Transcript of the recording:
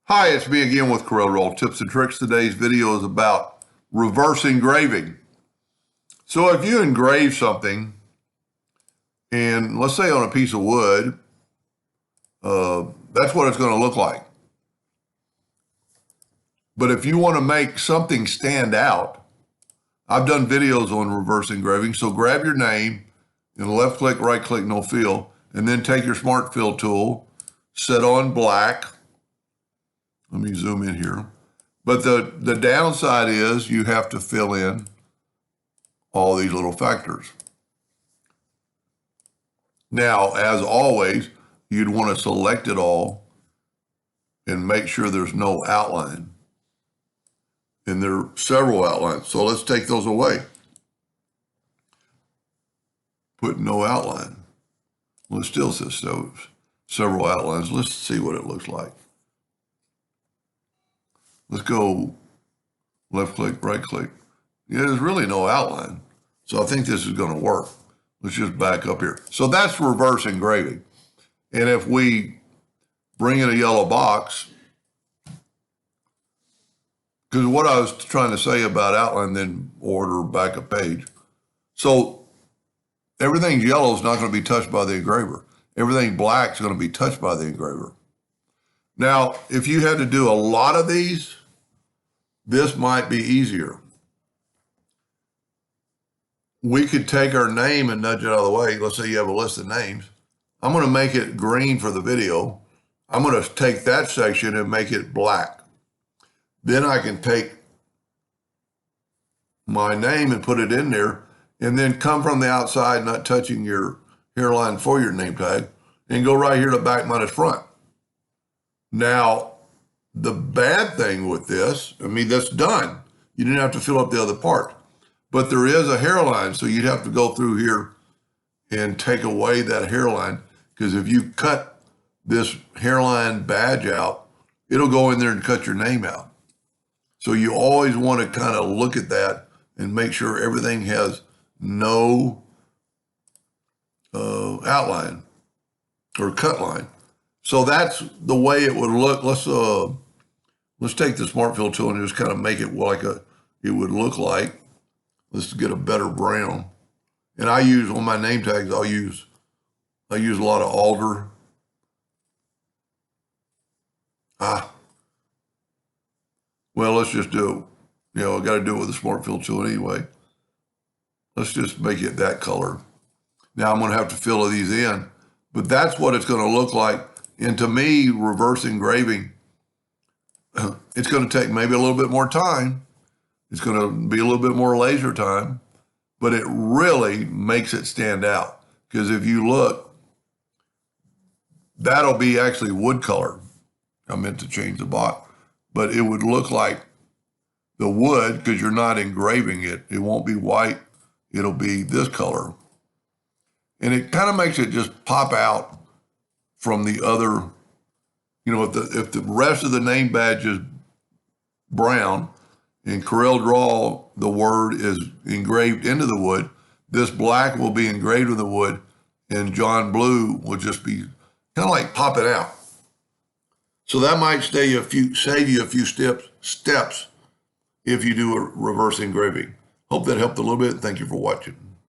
Hi, it's me again with CorelDraw Tips and Tricks. Today's video is about reverse engraving. So if you engrave something, and let's say on a piece of wood, that's what it's going to look like. But if you want to make something stand out, I've done videos on reverse engraving. So grab your name and left click, right click, no fill, and then take your Smart Fill tool, set on black. Let me zoom in here. But the downside is you have to fill in all these little factors. Now, as always, you'd want to select it all and make sure there's no outline. And there are several outlines. So let's take those away. Put no outline. Well, it still says several outlines. Let's see what it looks like. Let's go left click, right click. Yeah, there's really no outline. So I think this is going to work. Let's just back up here. So that's reverse engraving. And if we bring in a yellow box, because what I was trying to say about outline, then order back a page. So everything yellow is not going to be touched by the engraver. Everything black is going to be touched by the engraver. Now, if you had to do a lot of these, this might be easier. We could take our name and nudge it out of the way. Let's say you have a list of names. I'm going to make it green for the video. I'm going to take that section and make it black. Then I can take my name and put it in there, and then come from the outside, not touching your hairline for your name tag, and go right here to back minus front. Now, the bad thing with this, that's done. You didn't have to fill up the other part. But there is a hairline, so you'd have to go through here and take away that hairline, because if you cut this hairline badge out, it'll go in there and cut your name out. So you always want to kind of look at that and make sure everything has no outline or cut line. So that's the way it would look. Let's take the Smart Fill tool and just kind of make it like it would look like. Let's get a better brown. And I use on my name tags, I use a lot of alder. Well, let's just do it. I got to do it with the Smart Fill tool anyway. Let's just make it that color. Now I'm going to have to fill these in, but that's what it's going to look like. And to me, reverse engraving, it's going to take maybe a little bit more time. It's going to be a little bit more laser time, but it really makes it stand out. Because if you look, that'll be actually wood color. I meant to change the box, but it would look like the wood because you're not engraving it. It won't be white. It'll be this color. And it kind of makes it just pop out from the other, if the rest of the name badge is brown, in CorelDraw, the word is engraved into the wood. This black will be engraved in the wood, and John Blue will just be kind of like popping out. So that might save you a few steps if you do a reverse engraving. Hope that helped a little bit. Thank you for watching.